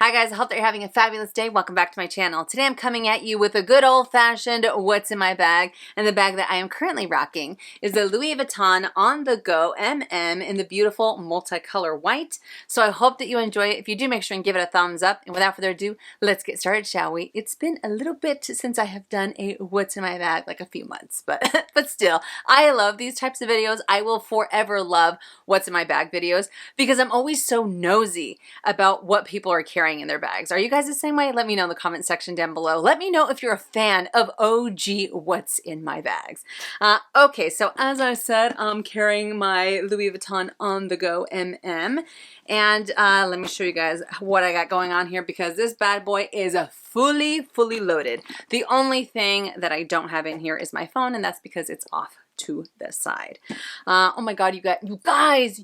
Hi guys, I hope that you're having a fabulous day. Welcome back to my channel. Today I'm coming at you with a good old-fashioned what's in my bag, and the bag that I am currently rocking is the Louis Vuitton On-the-Go MM in the beautiful multicolor white. So I hope that you enjoy it. If you do, make sure and give it a thumbs up. And without further ado, let's get started, shall we? It's been a little bit since I have done a what's in my bag, like a few months, but but still, I love these types of videos. I will forever love what's in my bag videos because I'm always so nosy about what people are carrying in their bags. Are you guys the same way? Let me know in the comment section down below. Let me know if you're a fan of OG what's in my bags. Okay, so as I said, I'm carrying my Louis Vuitton On-the-Go MM, and let me show you guys what I got going on here because this bad boy is fully loaded. The only thing that I don't have in here is my phone, and that's because it's off to the side. Oh my god, you guys,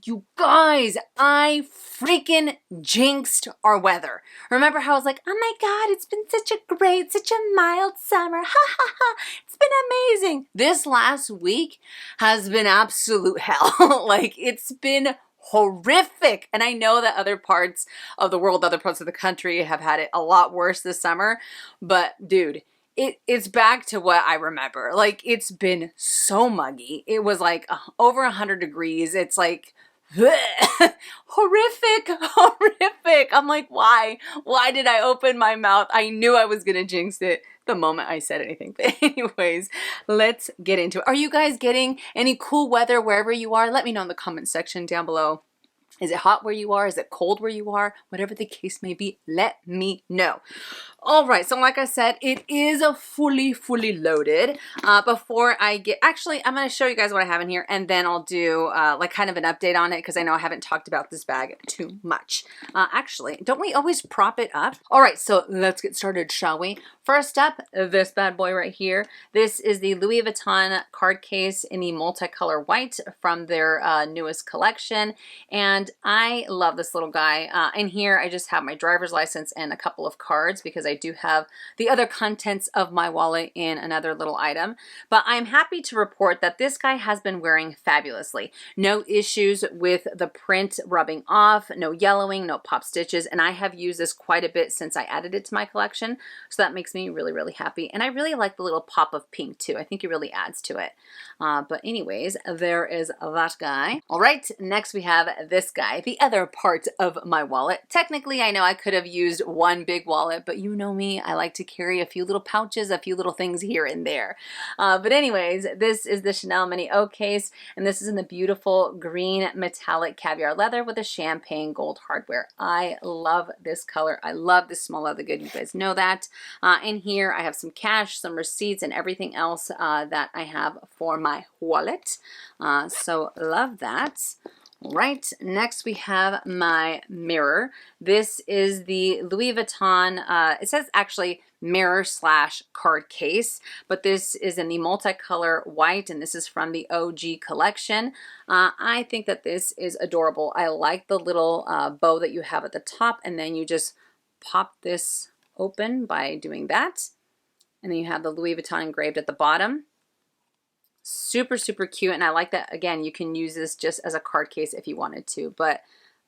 I freaking jinxed our weather. Remember how I was like, oh my god, it's been such a mild summer, ha ha ha, it's been amazing. This last week has been absolute hell. Like, it's been horrific. And I know that other parts of the world, other parts of the country have had it a lot worse this summer, but dude, it's back to what I remember. Like, it's been so muggy. It was like over 100 degrees. It's like horrific. I'm like, why did I open my mouth? I knew I was gonna jinx it the moment I said anything. But anyways, let's get into it. Are you guys getting any cool weather wherever you are? Let me know in the comment section down below. Is it hot where you are? Is it cold where you are? Whatever the case may be, let me know. All right, so like I said, it is a fully loaded. Before I get, actually, I'm going to show you guys what I have in here, and then I'll do like kind of an update on it because I know I haven't talked about this bag too much. Actually, don't we always prop it up? All right, so let's get started, shall we? First up, this bad boy right here. This is the Louis Vuitton card case in the multicolor white from their newest collection, and I love this little guy. In here, I just have my driver's license and a couple of cards because I do have the other contents of my wallet in another little item. But I'm happy to report that this guy has been wearing fabulously. No issues with the print rubbing off, no yellowing, no pop stitches, and I have used this quite a bit since I added it to my collection, so that makes me really happy. And I really like the little pop of pink too. I think it really adds to it. But anyways, there is that guy. All right, next we have this guy, the other part of my wallet. Technically, I know I could have used one big wallet, but you know me, I like to carry a few little pouches, a few little things here and there. But anyways, this is the Chanel Mini O case, and this is in the beautiful green metallic caviar leather with a champagne gold hardware. I love this color. I love this small leather good. You guys know that. In here, I have some cash, some receipts, and everything else that I have for my wallet. So love that. Right, next we have my mirror. This is the Louis Vuitton, it says actually mirror slash card case, but this is in the multicolor white, and this is from the OG collection. I think that this is adorable. I like the little bow that you have at the top, and then you just pop this open by doing that. And then you have the Louis Vuitton engraved at the bottom. Super cute, and I like that. Again, you can use this just as a card case if you wanted to, but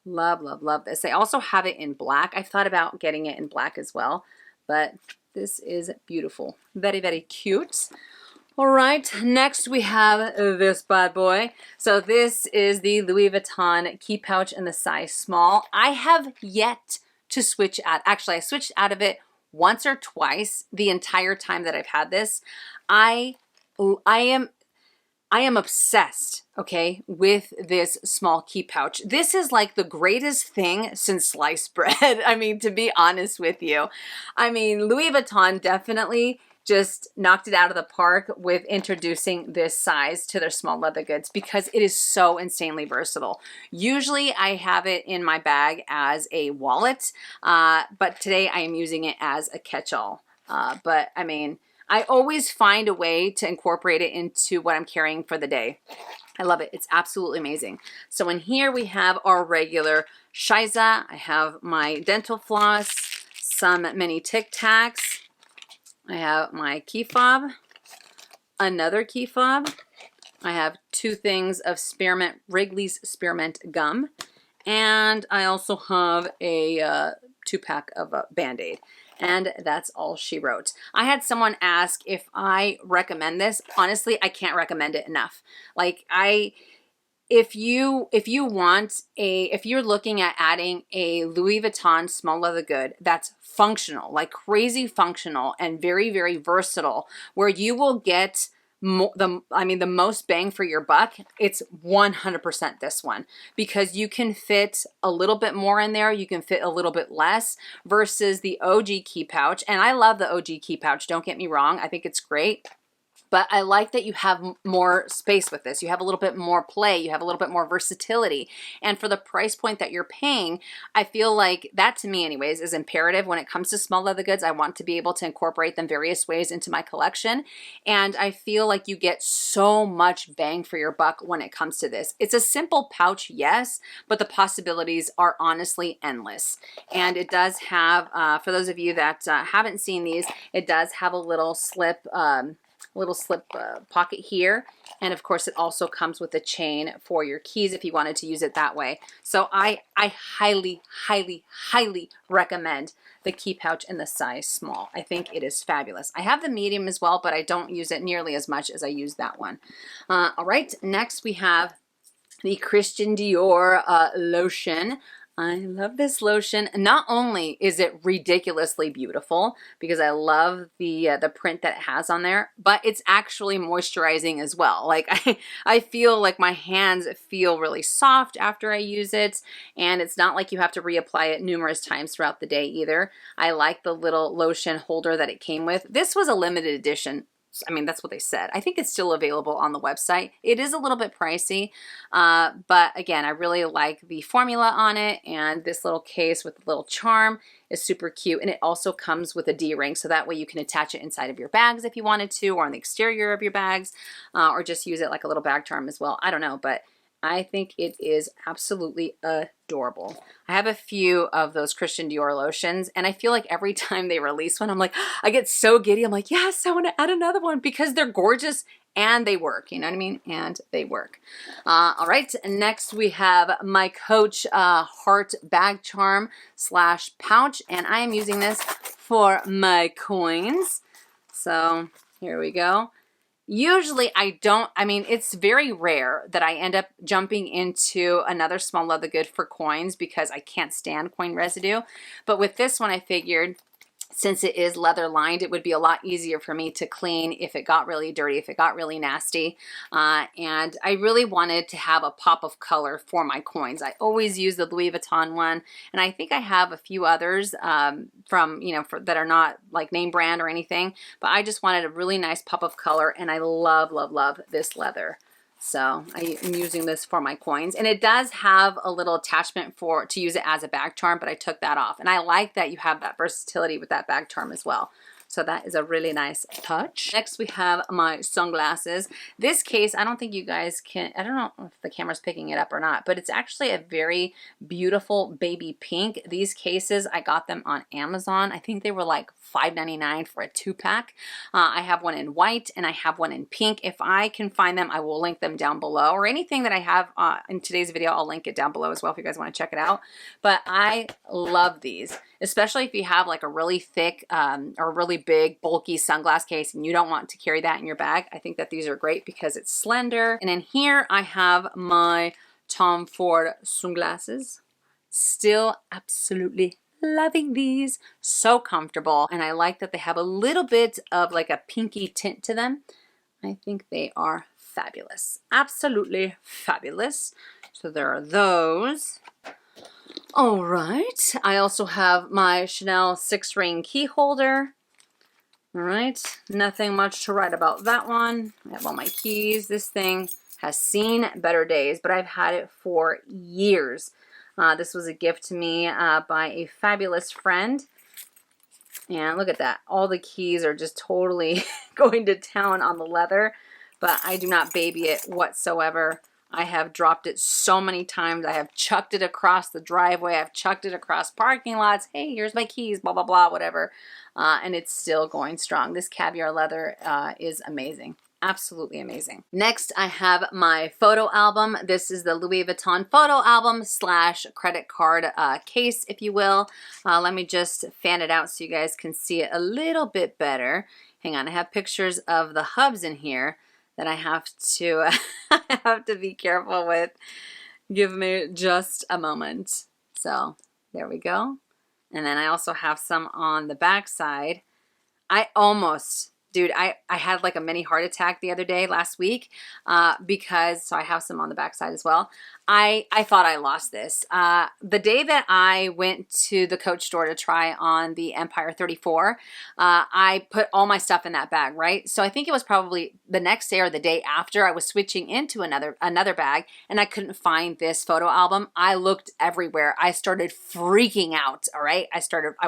love this. They also have it in black. I thought about getting it in black as well, but this is beautiful. Very cute. All right, next we have this bad boy. So this is the Louis Vuitton key pouch in the size small. I have yet to switch out. Actually, I switched out of it once or twice the entire time that I've had this. I am obsessed, okay, with this small key pouch. This is like the greatest thing since sliced bread. I mean, to be honest with you. I mean, Louis Vuitton definitely just knocked it out of the park with introducing this size to their small leather goods because it is so insanely versatile. Usually I have it in my bag as a wallet, but today I am using it as a catch-all. But I mean, I always find a way to incorporate it into what I'm carrying for the day. I love it. It's absolutely amazing. So in here we have our regular Shiza. I have my dental floss, some mini Tic Tacs. I have my key fob, another key fob. I have two things of Wrigley's Spearmint Gum. And I also have a 2-pack of a Band-Aid. And that's all she wrote. I had someone ask if I recommend this. Honestly, I can't recommend it enough. Like if you're looking at adding a Louis Vuitton small leather good that's functional, like crazy functional and very, very versatile, where you will get the most bang for your buck, it's 100% this one, because you can fit a little bit more in there, you can fit a little bit less, versus the OG key pouch. And I love the OG key pouch, don't get me wrong, I think it's great. But I like that you have more space with this. You have a little bit more play. You have a little bit more versatility. And for the price point that you're paying, I feel like that, to me anyways, is imperative when it comes to small leather goods. I want to be able to incorporate them various ways into my collection. And I feel like you get so much bang for your buck when it comes to this. It's a simple pouch, yes, but the possibilities are honestly endless. And it does have, for those of you that haven't seen these, it does have a little slip pocket here, and of course it also comes with a chain for your keys if you wanted to use it that way. So I highly recommend the key pouch in the size small. I think it is fabulous. I have the medium as well, but I don't use it nearly as much as I use that one. All right, next we have the Christian Dior lotion. I love this lotion. Not only is it ridiculously beautiful, because I love the print that it has on there, but it's actually moisturizing as well. Like I feel like my hands feel really soft after I use it, and it's not like you have to reapply it numerous times throughout the day either. I like the little lotion holder that it came with. This was a limited edition. I mean, that's what they said. I think it's still available on the website. It is a little bit pricey, but again, I really like the formula on it, and this little case with the little charm is super cute, and it also comes with a D-ring, so that way you can attach it inside of your bags if you wanted to, or on the exterior of your bags, or just use it like a little bag charm as well. I don't know, but I think it is absolutely adorable. I have a few of those Christian Dior lotions, and I feel like every time they release one, I'm like, I get so giddy. I'm like, yes, I want to add another one, because they're gorgeous and they work. You know what I mean? And they work. All right, next we have my Coach Heart Bag Charm / pouch, and I am using this for my coins. So here we go. Usually it's very rare that I end up jumping into another small leather good for coins, because I can't stand coin residue. But with this one, I figured, since it is leather lined, it would be a lot easier for me to clean if it got really dirty, if it got really nasty. And I really wanted to have a pop of color for my coins. I always use the Louis Vuitton one, and I think I have a few others that are not like name brand or anything, but I just wanted a really nice pop of color, and I love this leather. So I am using this for my coins, and it does have a little attachment to use it as a bag charm, but I took that off, and I like that you have that versatility with that bag charm as well. So that is a really nice touch. Next we have my sunglasses. This case, I don't think you guys can, I don't know if the camera's picking it up or not, but it's actually a very beautiful baby pink. These cases, I got them on Amazon. I think they were like $5.99 for a 2-pack. I have one in white and I have one in pink. If I can find them, I will link them down below, or anything that I have in today's video, I'll link it down below as well if you guys want to check it out. But I love these, especially if you have like a really thick or really big bulky sunglass case and you don't want to carry that in your bag. I think that these are great because it's slender. And in here I have my Tom Ford sunglasses. Still absolutely loving these. So comfortable, and I like that they have a little bit of like a pinky tint to them. I think they are fabulous. Absolutely fabulous. So there are those. All right, I also have my Chanel 6-ring key holder. All right, nothing much to write about that one. I have all my keys. This thing has seen better days, but I've had it for years. This was a gift to me by a fabulous friend. And look at that. All the keys are just totally going to town on the leather, but I do not baby it whatsoever. I have dropped it so many times. I have chucked it across the driveway. I've chucked it across parking lots. Hey, here's my keys, blah, blah, blah, whatever. And it's still going strong. This caviar leather is amazing. Absolutely amazing. Next, I have my photo album. This is the Louis Vuitton photo album slash credit card case, if you will. Let me just fan it out so you guys can see it a little bit better. Hang on, I have pictures of the hubs in here that I have to, I have to be careful with. Give me just a moment. So there we go. And then I also have some on the back side. I almost... Dude, I had like a mini heart attack the other day, last week, because, so I have some on the backside as well. I thought I lost this. The day that I went to the Coach store to try on the Empire 34, I put all my stuff in that bag, right? So I think it was probably the next day or the day after I was switching into another bag, and I couldn't find this photo album. I looked everywhere. I started freaking out, all right? I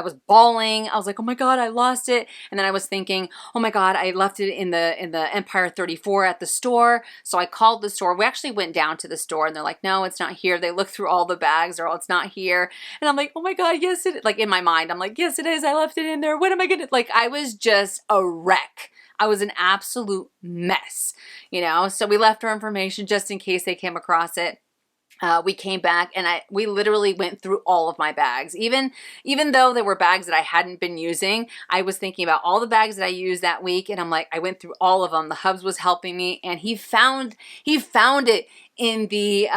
was bawling. I was like, oh my God, I lost it. And then I was thinking, oh my God, I left it in the Empire 34 at the store. So I called the store. We actually went down to the store and they're like, no, it's not here. They looked through all the bags, or oh, it's not here. And I'm like, oh my God, yes, it is. Like in my mind, I'm like, yes, it is. I left it in there. What am I gonna, like, I was just a wreck. I was an absolute mess, you know? So we left our information just in case they came across it. We came back and we literally went through all of my bags. Even though there were bags that I hadn't been using, I was thinking about all the bags that I used that week, and I'm like, I went through all of them. The hubs was helping me, and he found it in the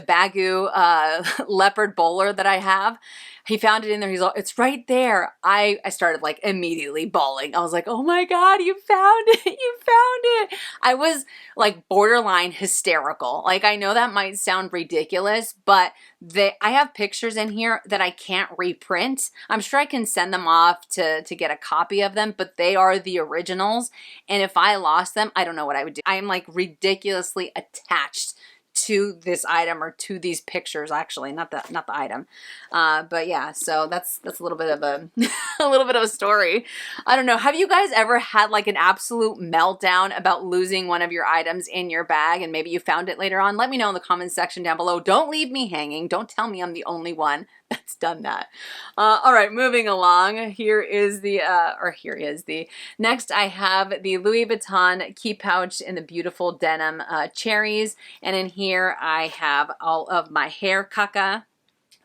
Baggu leopard bowler that I have. He found it in there. He's like, it's right there. I started like immediately bawling. I was like, oh my God, you found it. You found it. I was like borderline hysterical. Like, I know that might sound ridiculous, but I have pictures in here that I can't reprint. I'm sure I can send them off to get a copy of them, but they are the originals. And if I lost them, I don't know what I would do. I am like ridiculously attached to this item, or to these pictures, actually, not the item. But yeah, so that's a little bit of a a little bit of a story. I don't know. Have you guys ever had like an absolute meltdown about losing one of your items in your bag, and maybe you found it later on? Let me know in the comments section down below. Don't leave me hanging. Don't tell me I'm the only one that's done that. All right, moving along. Here is the next. I have the Louis Vuitton key pouch in the beautiful denim cherries, and in here I have all of my hair caca,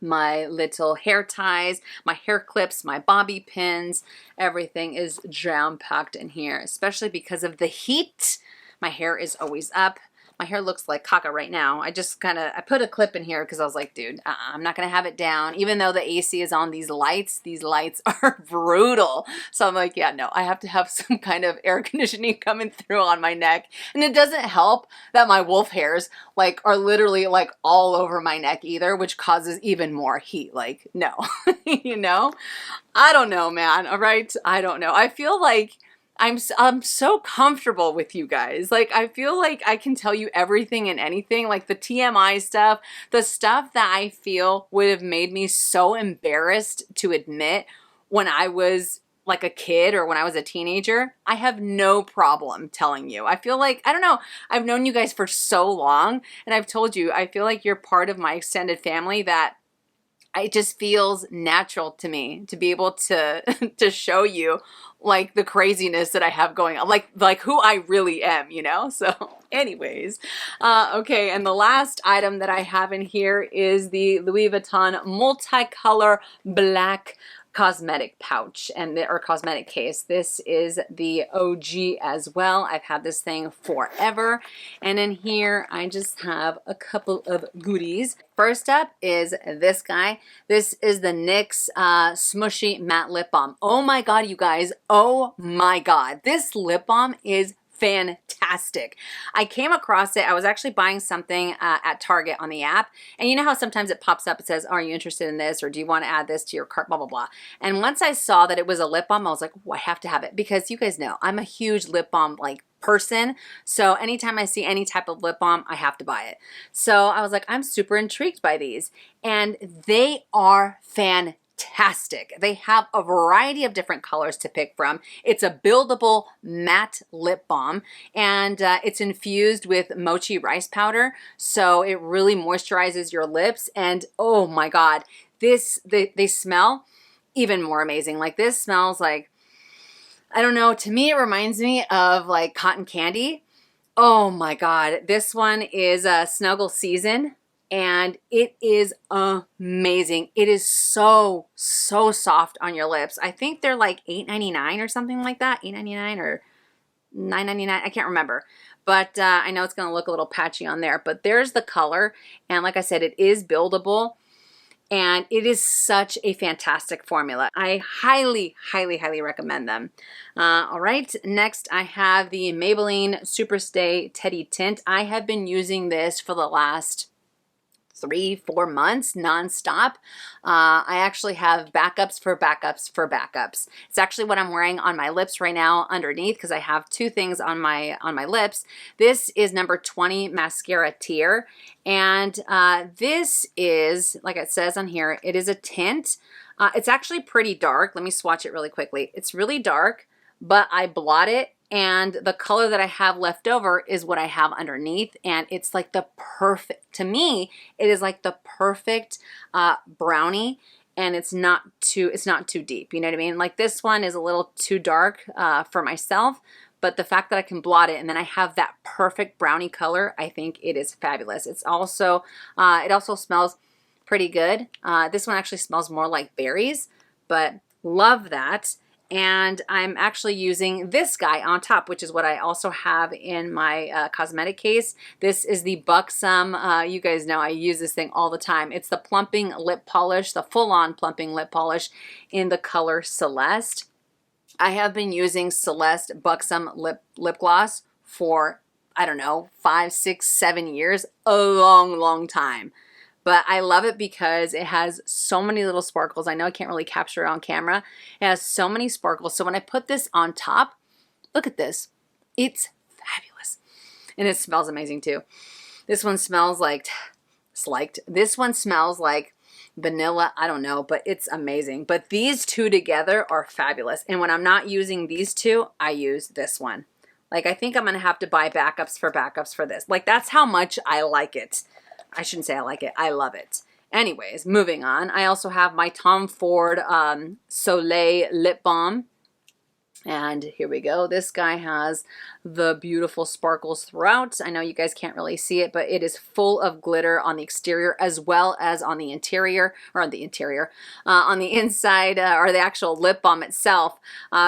my little hair ties, my hair clips, my bobby pins. Everything is jam-packed in here, especially because of the heat. My hair is always up. My hair looks like caca right now. I put a clip in here because I was like, dude, I'm not going to have it down. Even though the AC is on, these lights are brutal. So I'm like, yeah, no, I have to have some kind of air conditioning coming through on my neck. And it doesn't help that my wolf hairs like are literally like all over my neck either, which causes even more heat. Like, no, you know, I don't know, man. All right. I don't know. I feel like I'm so comfortable with you guys. Like, I feel like I can tell you everything and anything, like the TMI stuff, the stuff that I feel would have made me so embarrassed to admit when I was like a kid or when I was a teenager. I have no problem telling you. I feel like, I don't know, I've known you guys for so long, and I've told you, I feel like you're part of my extended family, that it just feels natural to me to be able to to show you like the craziness that I have going on, like who I really am, you know? So anyways, okay. And the last item that I have in here is the Louis Vuitton multicolor black cosmetic pouch or cosmetic case. This is the OG as well. I've had this thing forever. And in here, I just have a couple of goodies. First up is this guy. This is the NYX Smushy Matte Lip Balm. Oh my God, you guys. Oh my God. This lip balm is fantastic. I came across it. I was actually buying something at Target on the app. And you know how sometimes it pops up, it says, are you interested in this? Or do you want to add this to your cart, blah, blah, blah. And once I saw that it was a lip balm, I was like, oh, I have to have it, because you guys know I'm a huge lip balm like person. So anytime I see any type of lip balm, I have to buy it. So I was like, I'm super intrigued by these. And they are fantastic. They have a variety of different colors to pick from. It's a buildable matte lip balm, and it's infused with mochi rice powder, so it really moisturizes your lips. And oh my God, they smell even more amazing. Like, this smells like I don't know, to me it reminds me of like cotton candy. Oh my God, this one is Snuggle Season, and it is amazing. It is so, so soft on your lips. I think they're like $8.99 or something like that, $8.99 or $9.99, I can't remember. But I know it's gonna look a little patchy on there, but there's the color. And like I said, it is buildable. And it is such a fantastic formula. I highly, highly, highly recommend them. All right, next I have the Maybelline Superstay Teddy Tint. I have been using this for the last 3-4 months nonstop. I actually have backups for backups for backups. It's actually what I'm wearing on my lips right now underneath, because I have two things on my lips. This is number 20 mascara tier, and this is, like it says on here, it is a tint. It's actually pretty dark. Let me swatch it really quickly. It's really dark, but I blot it, and the color that I have left over is what I have underneath, and it's like the perfect, to me, it is like the perfect brownie, and it's not too deep, you know what I mean? Like this one is a little too dark for myself, but the fact that I can blot it and then I have that perfect brownie color, I think it is fabulous. It's also, it also smells pretty good. This one actually smells more like berries, but love that. And I'm actually using this guy on top, which is what I also have in my cosmetic case. This is the Buxom. You guys know I use this thing all the time. It's the plumping lip polish, the full-on plumping lip polish in the color Celeste. I have been using Celeste Buxom lip gloss for, I don't know, 5, 6, 7 years, a long, long time. But I love it because it has so many little sparkles. I know I can't really capture it on camera. It has so many sparkles. So when I put this on top, look at this. It's fabulous. And it smells amazing too. This one smells like, this one smells like vanilla. I don't know, but it's amazing. But these two together are fabulous. And when I'm not using these two, I use this one. Like, I think I'm going to have to buy backups for this. Like, that's how much I like it. I shouldn't say I like it. I love it. Anyways, moving on. I also have my Tom Ford Soleil Lip Balm. And here we go. This guy has the beautiful sparkles throughout. I know you guys can't really see it, but it is full of glitter on the exterior as well as on the interior, or on the interior, on the inside, or the actual lip balm itself.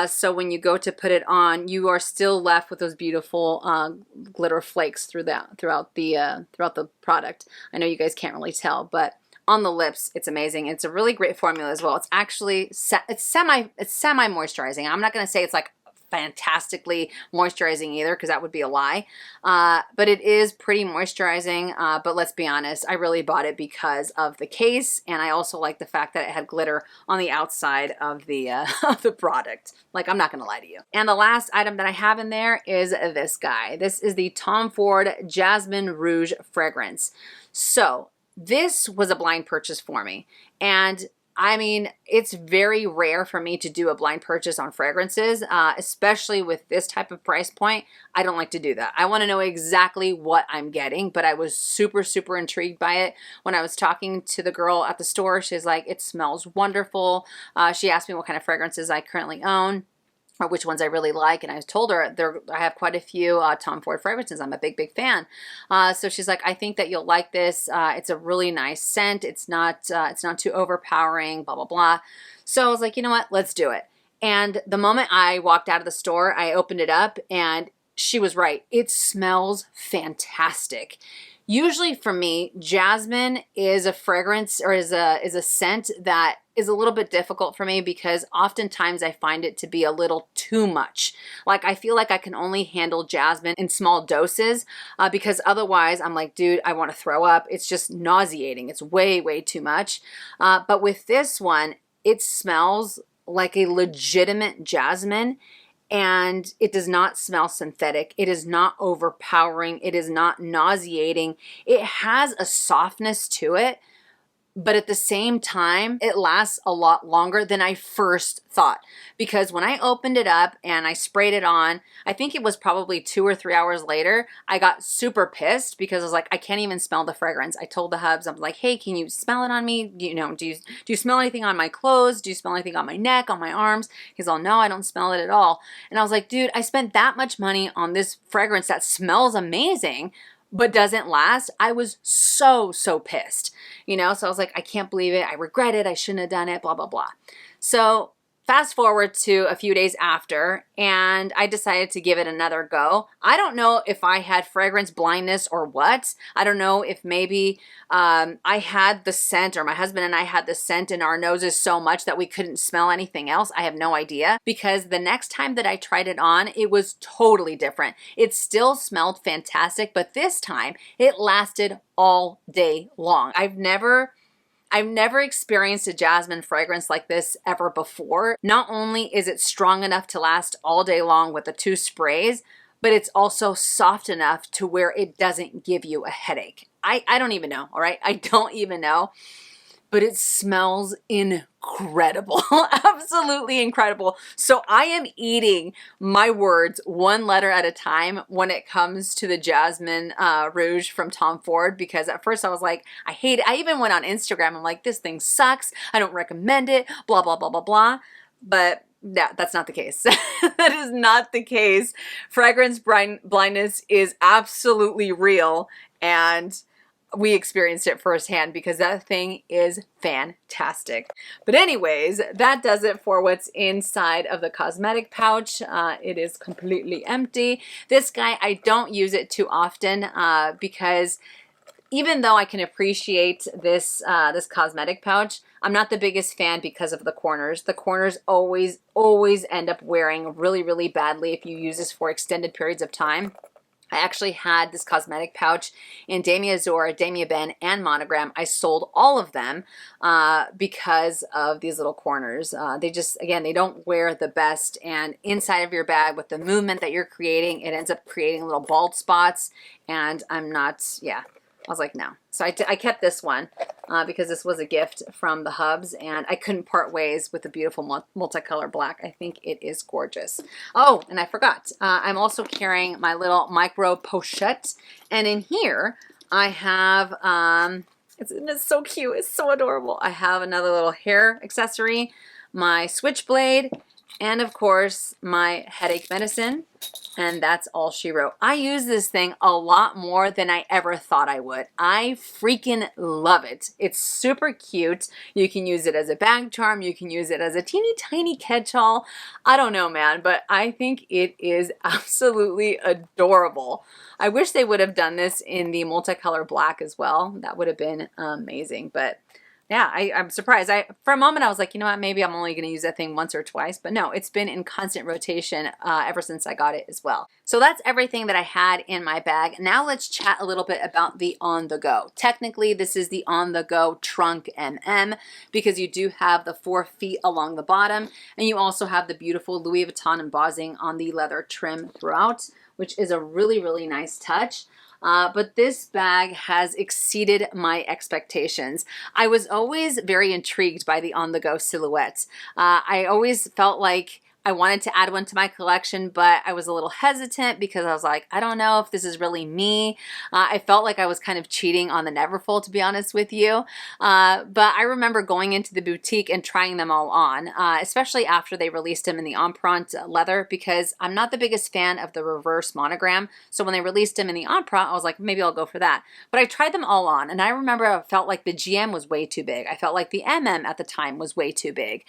So when you go to put it on, you are still left with those beautiful glitter flakes throughout the product. I know you guys can't really tell, but on the lips, it's amazing. It's a really great formula as well. It's actually, it's semi-moisturizing. I'm not going to say it's like fantastically moisturizing either, because that would be a lie. But it is pretty moisturizing. But let's be honest, I really bought it because of the case, and I also like the fact that it had glitter on the outside of the of the product. Like, I'm not going to lie to you. And the last item that I have in there is this guy. This is the Tom Ford Jasmine Rouge fragrance. So this was a blind purchase for me. And I mean, it's very rare for me to do a blind purchase on fragrances, especially with this type of price point. I don't like to do that. I want to know exactly what I'm getting, but I was super, super intrigued by it. When I was talking to the girl at the store, she's like, it smells wonderful. She asked me what kind of fragrances I currently own, or which ones I really like, and I told her I have quite a few Tom Ford fragrances. I'm a big, big fan. So she's like, I think that you'll like this. It's a really nice scent. It's not too overpowering, blah, blah, blah. So I was like, you know what? Let's do it. And the moment I walked out of the store, I opened it up, and she was right. It smells fantastic. Usually for me, jasmine is a fragrance, or is a scent that is a little bit difficult for me, because oftentimes I find it to be a little too much. Like, I feel like I can only handle jasmine in small doses, because otherwise I'm like, dude, I want to throw up. It's just nauseating. It's way, way too much. But with this one, it smells like a legitimate jasmine. And it does not smell synthetic. It is not overpowering. It is not nauseating. It has a softness to it, but at the same time, it lasts a lot longer than I first thought. Because when I opened it up and I sprayed it on, I think it was probably 2 or 3 hours later, I got super pissed because I was like, I can't even smell the fragrance. I told the hubs, I'm like, hey, can you smell it on me? You know, do you smell anything on my clothes? Do you smell anything on my neck, on my arms? He's all, no, I don't smell it at all. And I was like, dude, I spent that much money on this fragrance that smells amazing, but doesn't last. I was so pissed, you know? So I was like, I can't believe it. I regret it. I shouldn't have done it, blah, blah, blah. So fast forward to a few days after, and I decided to give it another go. I don't know if I had fragrance blindness or what. I don't know if maybe I had the scent, or my husband and I had the scent in our noses so much that we couldn't smell anything else. I have no idea, because the next time that I tried it on, it was totally different. It still smelled fantastic, but this time it lasted all day long. I've never experienced a jasmine fragrance like this ever before. Not only is it strong enough to last all day long with the 2 sprays, but it's also soft enough to where it doesn't give you a headache. I don't even know, all right? I don't even know, but it smells incredible. Absolutely incredible. So I am eating my words one letter at a time when it comes to the Jasmine Rouge from Tom Ford, because at first I was like, I hate it. I even went on Instagram. I'm like, this thing sucks. I don't recommend it, blah, blah, blah, blah, blah. But yeah, that's not the case. That is not the case. Fragrance blindness is absolutely real, and we experienced it firsthand because that thing is fantastic. But anyways, that does it for what's inside of the cosmetic pouch. It is completely empty. This guy, I don't use it too often because even though I can appreciate this this cosmetic pouch, I'm not the biggest fan because of the corners. The corners always end up wearing really badly if you use this for extended periods of time. I actually had this cosmetic pouch in Damier Azur, Damier Ben, and Monogram. I sold all of them because of these little corners. They just, again, they don't wear the best. And inside of your bag, with the movement that you're creating, it ends up creating little bald spots. And I'm not, yeah, I was like, no. So I kept this one because this was a gift from the hubs, and I couldn't part ways with the beautiful multicolor black. I think it is gorgeous. Oh, and I forgot. I'm also carrying my little micro pochette, and in here I have, it's so cute. It's so adorable. I have another little hair accessory, my switchblade, and of course my headache medicine. And that's all she wrote. I use this thing a lot more than I ever thought I would. I freaking love it. It's super cute. You can use it as a bag charm. You can use it as a teeny tiny catch-all. I don't know, man, but I think it is absolutely adorable. I wish they would have done this in the multicolor black as well. That would have been amazing, but yeah, I'm surprised. For a moment, I was like, you know what, maybe I'm only going to use that thing once or twice. But no, it's been in constant rotation ever since I got it as well. So that's everything that I had in my bag. Now let's chat a little bit about the On-the-go. Technically, this is the On-the-go Trunk MM because you do have the 4 feet along the bottom. And you also have the beautiful Louis Vuitton embossing on the leather trim throughout, which is a really nice touch. But this bag has exceeded my expectations. I was always very intrigued by the On-the-go silhouettes. I always felt like I wanted to add one to my collection, but I was a little hesitant because I was like, I don't know if this is really me. I felt like I was kind of cheating on the Neverfull, to be honest with you. But I remember going into the boutique and trying them all on, especially after they released them in the Empreinte leather, because I'm not the biggest fan of the reverse monogram. So when they released them in the Empreinte, I was like, maybe I'll go for that. But I tried them all on, and I remember I felt like the GM was way too big. I felt like the MM at the time was way too big.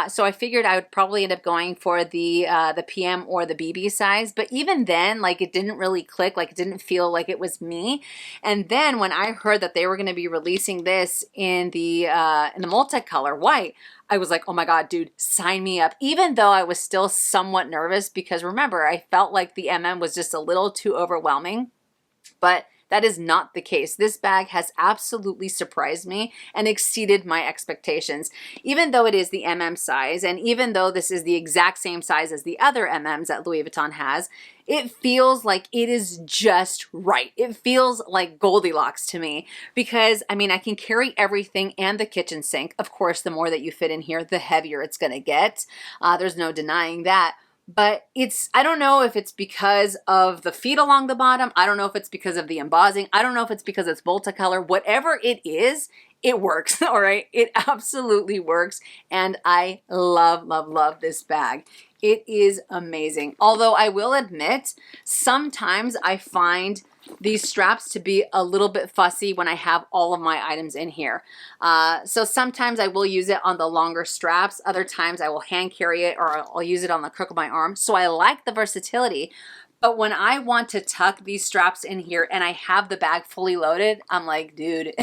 So I figured I would probably end up going for the PM or the BB size, but even then, like, it didn't really click, like it didn't feel like it was me. And then when I heard that they were going to be releasing this in the multicolor white, I was like, oh my God, dude, sign me up. Even though I was still somewhat nervous because remember, I felt like the MM was just a little too overwhelming, but That is not the case. This bag has absolutely surprised me and exceeded my expectations. Even though it is the MM size, and even though this is the exact same size as the other MMs that Louis Vuitton has, it feels like it is just right. It feels like Goldilocks to me because, I mean, I can carry everything and the kitchen sink. Of course, the more that you fit in here, the heavier it's going to get. There's no denying that. But I don't know if it's because of the feet along the bottom. I don't know if it's because of the embossing. I don't know if it's because it's multicolor. Whatever it is, it works, all right? It absolutely works. And I love, love, love this bag. It is amazing. Although I will admit, sometimes I find these straps to be a little bit fussy when I have all of my items in here. So sometimes I will use it on the longer straps. Other times I will hand carry it or I'll use it on the crook of my arm. So I like the versatility. But when I want to tuck these straps in here and I have the bag fully loaded, I'm like, dude,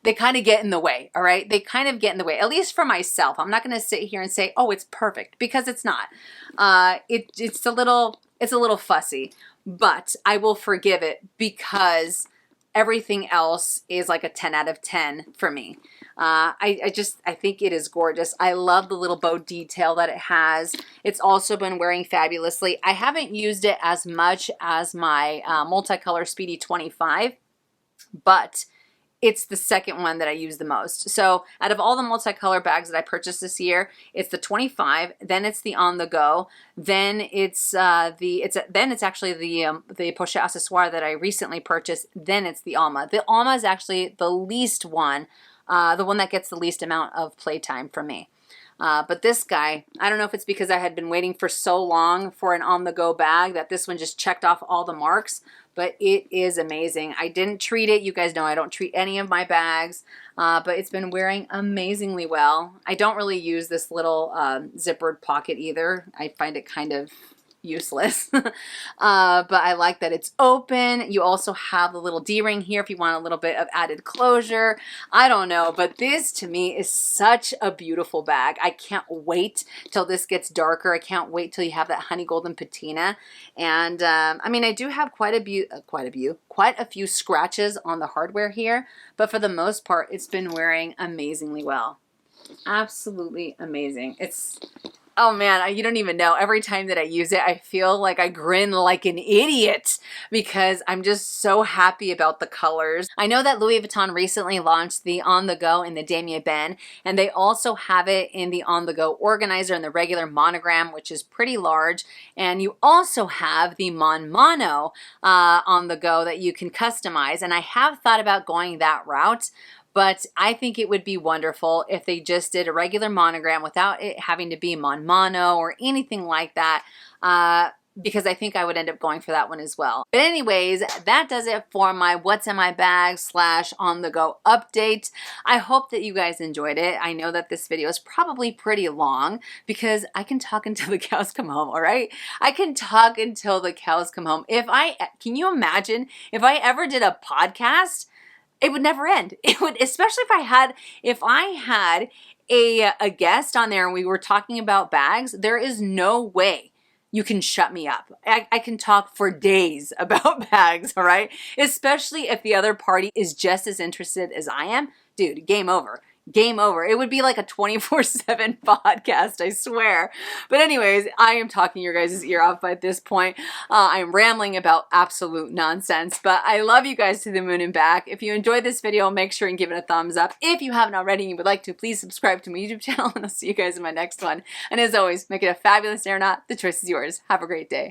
they kind of get in the way, all right? They kind of get in the way, at least for myself. I'm not going to sit here and say, oh, it's perfect, because it's not. It's a little fussy, but I will forgive it because everything else is like a 10 out of 10 for me. I think it is gorgeous. I love the little bow detail that it has. It's also been wearing fabulously. I haven't used it as much as my multicolor Speedy 25, but it's the second one that I use the most. So out of all the multicolor bags that I purchased this year, it's the 25, then it's the On-the-go, then it's actually the Pochette Accessoire that I recently purchased, then it's the Alma. The Alma is actually the least one, the one that gets the least amount of playtime from me. But this guy, I don't know if it's because I had been waiting for so long for an on-the-go bag that this one just checked off all the marks, but it is amazing. I didn't treat it. You guys know I don't treat any of my bags, but it's been wearing amazingly well. I don't really use this little zippered pocket either. I find it kind of useless. But I like that it's open. You also have the little D-ring here if you want a little bit of added closure. I don't know, but this to me is such a beautiful bag. I can't wait till this gets darker. I can't wait till you have that honey golden patina. And I mean, I do have quite a few scratches on the hardware here, but for the most part, it's been wearing amazingly well. Absolutely amazing. Oh man, you don't even know. Every time that I use it, I feel like I grin like an idiot because I'm just so happy about the colors. I know that Louis Vuitton recently launched the On-the-go in the Damier Ben, and they also have it in the On-the-go organizer and the regular monogram, which is pretty large. And you also have the Mon Mono On-the-go that you can customize. And I have thought about going that route, but I think it would be wonderful if they just did a regular monogram without it having to be Mon Mono or anything like that, because I think I would end up going for that one as well. But anyways, that does it for my what's in my bag / on-the-go update. I hope that you guys enjoyed it. I know that this video is probably pretty long because I can talk until the cows come home, all right? I can talk until the cows come home. Can you imagine if I ever did a podcast? It would never end. It would, especially if I had a guest on there and we were talking about bags. There is no way you can shut me up. I can talk for days about bags, all right? Especially if the other party is just as interested as I am. Dude, game over. Game over. It would be like a 24/7 podcast, I swear. But anyways, I am talking your guys' ear off at this point. I'm rambling about absolute nonsense, but I love you guys to the moon and back. If you enjoyed this video, make sure and give it a thumbs up. If you haven't already and you would like to, please subscribe to my YouTube channel, and I'll see you guys in my next one. And as always, make it a fabulous day or not. The choice is yours. Have a great day.